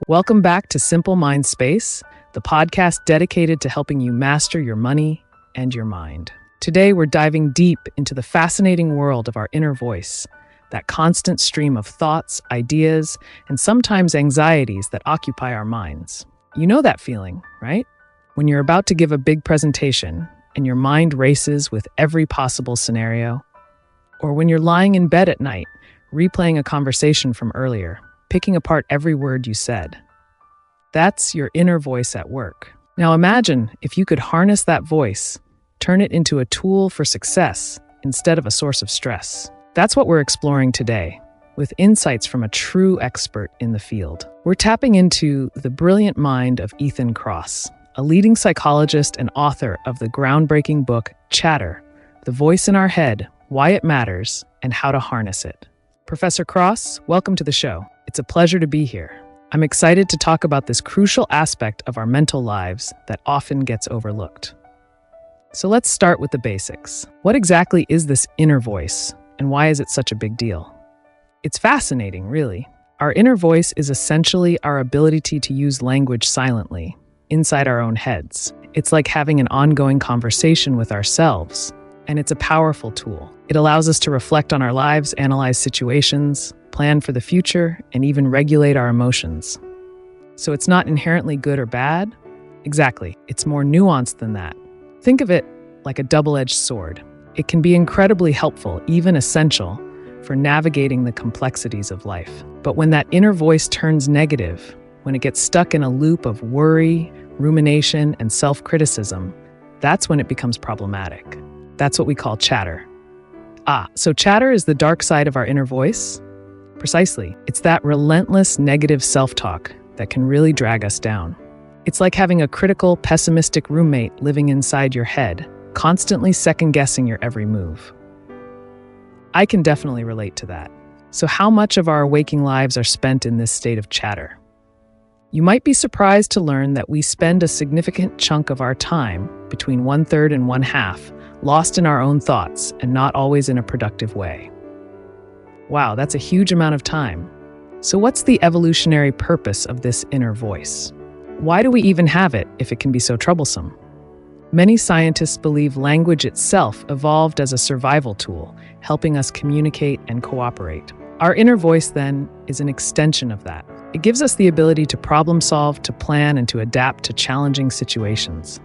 Welcome back to Simple Mind Space, the podcast dedicated to helping you master your money and your mind. Today, we're diving deep into the fascinating world of our inner voice, that constant stream of thoughts, ideas, and sometimes anxieties that occupy our minds. You know that feeling, right? When you're about to give a big presentation and your mind races with every possible scenario, or when you're lying in bed at night, replaying a conversation from earlier, picking apart every word you said. That's your inner voice at work. Now imagine if you could harness that voice, turn it into a tool for success instead of a source of stress. That's what we're exploring today, with insights from a true expert in the field. We're tapping into the brilliant mind of Ethan Kross, a leading psychologist and author of the groundbreaking book Chatter, The Voice in Our Head, Why It Matters, and How to Harness It. Professor Kross, welcome to the show. It's a pleasure to be here. I'm excited to talk about this crucial aspect of our mental lives that often gets overlooked. So let's start with the basics. What exactly is this inner voice, and why is it such a big deal? It's fascinating, really. Our inner voice is essentially our ability to use language silently, inside our own heads. It's like having an ongoing conversation with ourselves, and it's a powerful tool. It allows us to reflect on our lives, analyze situations, plan for the future, and even regulate our emotions. So it's not inherently good or bad. Exactly. It's more nuanced than that. Think of it like a double-edged sword. It can be incredibly helpful, even essential, for navigating the complexities of life. But when that inner voice turns negative, when it gets stuck in a loop of worry, rumination, and self-criticism, that's when it becomes problematic. That's what we call chatter. So chatter is the dark side of our inner voice? Precisely. It's that relentless negative self-talk that can really drag us down. It's like having a critical, pessimistic roommate living inside your head, constantly second-guessing your every move. I can definitely relate to that. So how much of our waking lives are spent in this state of chatter? You might be surprised to learn that we spend a significant chunk of our time, between 1/3 and 1/2, lost in our own thoughts and not always in a productive way. Wow, that's a huge amount of time. So what's the evolutionary purpose of this inner voice? Why do we even have it if it can be so troublesome? Many scientists believe language itself evolved as a survival tool, helping us communicate and cooperate. Our inner voice, then, is an extension of that. It gives us the ability to problem solve, to plan, and to adapt to challenging situations.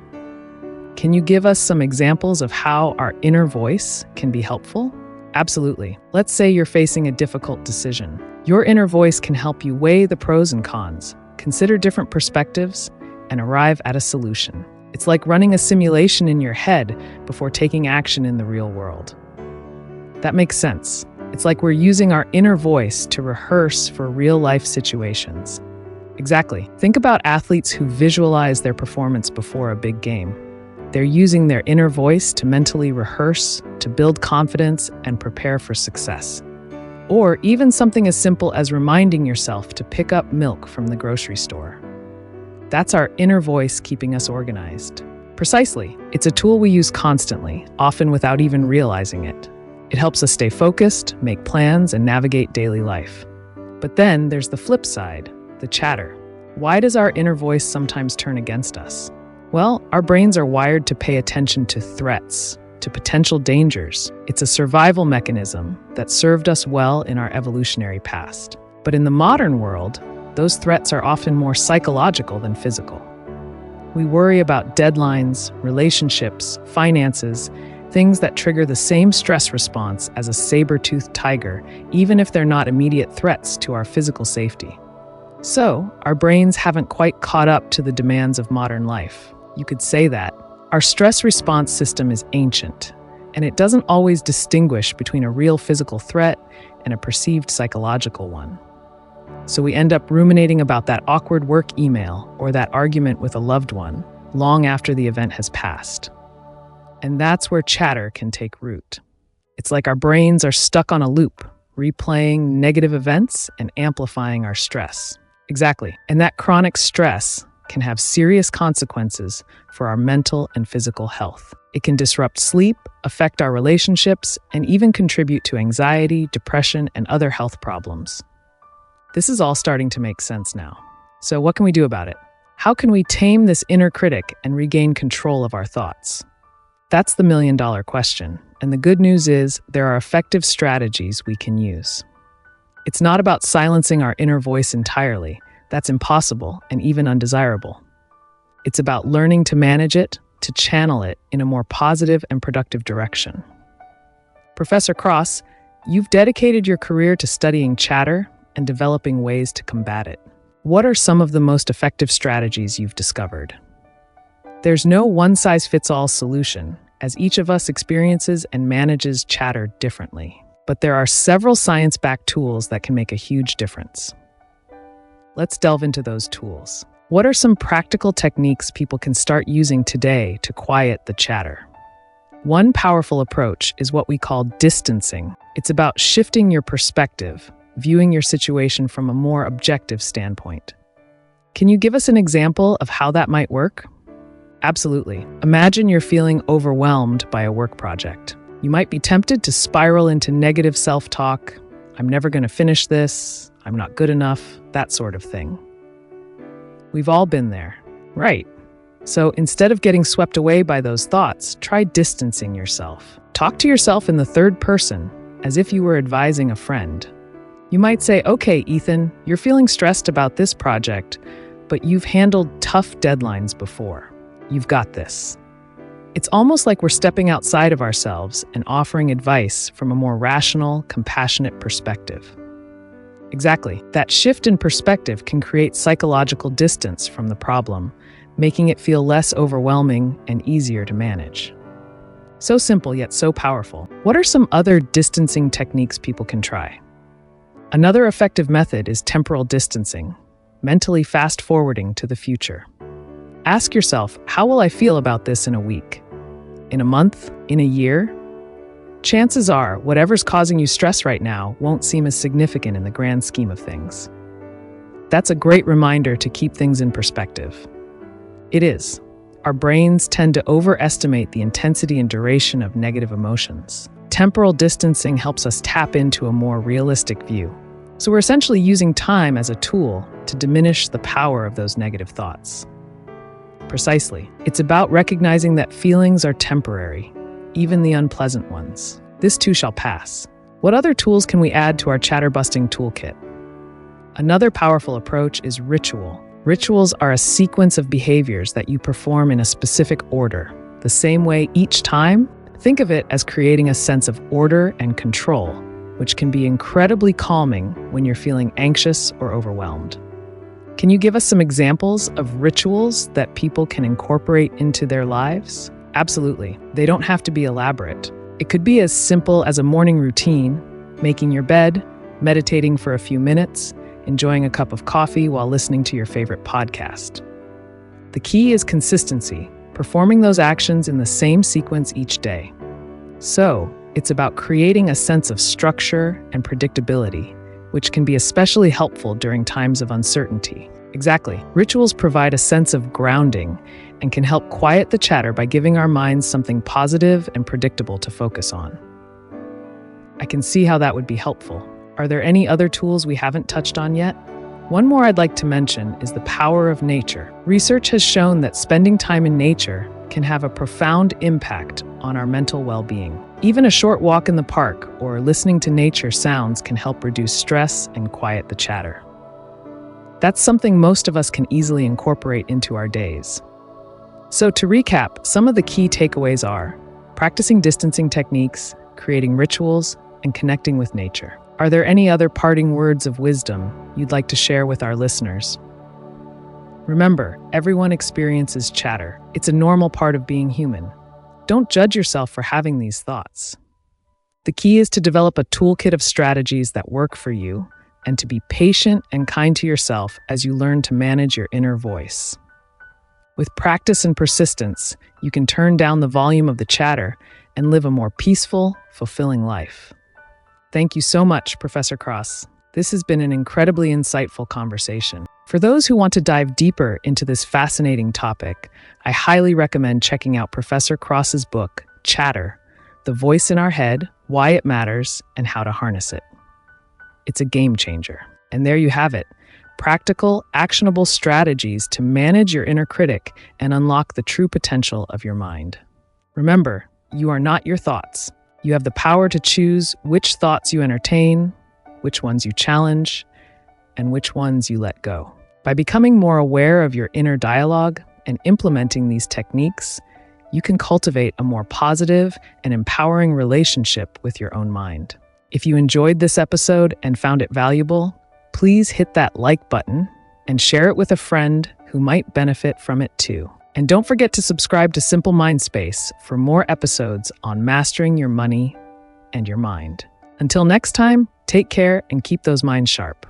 Can you give us some examples of how our inner voice can be helpful? Absolutely. Let's say you're facing a difficult decision. Your inner voice can help you weigh the pros and cons, consider different perspectives, and arrive at a solution. It's like running a simulation in your head before taking action in the real world. That makes sense. It's like we're using our inner voice to rehearse for real-life situations. Exactly. Think about athletes who visualize their performance before a big game. They're using their inner voice to mentally rehearse, to build confidence, and prepare for success. Or even something as simple as reminding yourself to pick up milk from the grocery store. That's our inner voice keeping us organized. Precisely. It's a tool we use constantly, often without even realizing it. It helps us stay focused, make plans, and navigate daily life. But then there's the flip side, the chatter. Why does our inner voice sometimes turn against us? Well, our brains are wired to pay attention to threats, to potential dangers. It's a survival mechanism that served us well in our evolutionary past. But in the modern world, those threats are often more psychological than physical. We worry about deadlines, relationships, finances, things that trigger the same stress response as a saber-toothed tiger, even if they're not immediate threats to our physical safety. So, our brains haven't quite caught up to the demands of modern life. You could say that. Our stress response system is ancient, and it doesn't always distinguish between a real physical threat and a perceived psychological one. So we end up ruminating about that awkward work email or that argument with a loved one long after the event has passed. And that's where chatter can take root. It's like our brains are stuck on a loop, replaying negative events and amplifying our stress. Exactly. And that chronic stress can have serious consequences for our mental and physical health. It can disrupt sleep, affect our relationships, and even contribute to anxiety, depression, and other health problems. This is all starting to make sense now. So what can we do about it? How can we tame this inner critic and regain control of our thoughts? That's the million-dollar question. And the good news is there are effective strategies we can use. It's not about silencing our inner voice entirely. That's impossible and even undesirable. It's about learning to manage it, to channel it in a more positive and productive direction. Professor Kross, you've dedicated your career to studying chatter and developing ways to combat it. What are some of the most effective strategies you've discovered? There's no one-size-fits-all solution, as each of us experiences and manages chatter differently. But there are several science-backed tools that can make a huge difference. Let's delve into those tools. What are some practical techniques people can start using today to quiet the chatter? One powerful approach is what we call distancing. It's about shifting your perspective, viewing your situation from a more objective standpoint. Can you give us an example of how that might work? Absolutely. Imagine you're feeling overwhelmed by a work project. You might be tempted to spiral into negative self-talk. I'm never going to finish this. I'm not good enough. That sort of thing. We've all been there, right? So instead of getting swept away by those thoughts, try distancing yourself. Talk to yourself in the third person, as if you were advising a friend. You might say, okay, Ethan, you're feeling stressed about this project, but you've handled tough deadlines before. You've got this. It's almost like we're stepping outside of ourselves and offering advice from a more rational, compassionate perspective. Exactly. That shift in perspective can create psychological distance from the problem, making it feel less overwhelming and easier to manage. So simple, yet so powerful. What are some other distancing techniques people can try? Another effective method is temporal distancing, mentally fast-forwarding to the future. Ask yourself, how will I feel about this in a week? In a month? In a year? Chances are, whatever's causing you stress right now won't seem as significant in the grand scheme of things. That's a great reminder to keep things in perspective. It is. Our brains tend to overestimate the intensity and duration of negative emotions. Temporal distancing helps us tap into a more realistic view. So we're essentially using time as a tool to diminish the power of those negative thoughts. Precisely. It's about recognizing that feelings are temporary, even the unpleasant ones. This too shall pass. What other tools can we add to our chatter-busting toolkit? Another powerful approach is ritual. Rituals are a sequence of behaviors that you perform in a specific order. The same way each time, think of it as creating a sense of order and control, which can be incredibly calming when you're feeling anxious or overwhelmed. Can you give us some examples of rituals that people can incorporate into their lives? Absolutely. They don't have to be elaborate. It could be as simple as a morning routine, making your bed, meditating for a few minutes, enjoying a cup of coffee while listening to your favorite podcast. The key is consistency, performing those actions in the same sequence each day. So, it's about creating a sense of structure and predictability, which can be especially helpful during times of uncertainty. Exactly. Rituals provide a sense of grounding and can help quiet the chatter by giving our minds something positive and predictable to focus on. I can see how that would be helpful. Are there any other tools we haven't touched on yet? One more I'd like to mention is the power of nature. Research has shown that spending time in nature can have a profound impact on our mental well-being. Even a short walk in the park or listening to nature sounds can help reduce stress and quiet the chatter. That's something most of us can easily incorporate into our days. So to recap, some of the key takeaways are practicing distancing techniques, creating rituals, and connecting with nature. Are there any other parting words of wisdom you'd like to share with our listeners? Remember, everyone experiences chatter. It's a normal part of being human. Don't judge yourself for having these thoughts. The key is to develop a toolkit of strategies that work for you and to be patient and kind to yourself as you learn to manage your inner voice. With practice and persistence, you can turn down the volume of the chatter and live a more peaceful, fulfilling life. Thank you so much, Professor Kross. This has been an incredibly insightful conversation. For those who want to dive deeper into this fascinating topic, I highly recommend checking out Professor Kross's book, Chatter: The Voice in Our Head, Why It Matters, and How to Harness It. It's a game changer. And there you have it, practical, actionable strategies to manage your inner critic and unlock the true potential of your mind. Remember, you are not your thoughts. You have the power to choose which thoughts you entertain, which ones you challenge, and which ones you let go. By becoming more aware of your inner dialogue and implementing these techniques, you can cultivate a more positive and empowering relationship with your own mind. If you enjoyed this episode and found it valuable, please hit that like button and share it with a friend who might benefit from it too. And don't forget to subscribe to Simple Mind Space for more episodes on mastering your money and your mind. Until next time, take care and keep those minds sharp.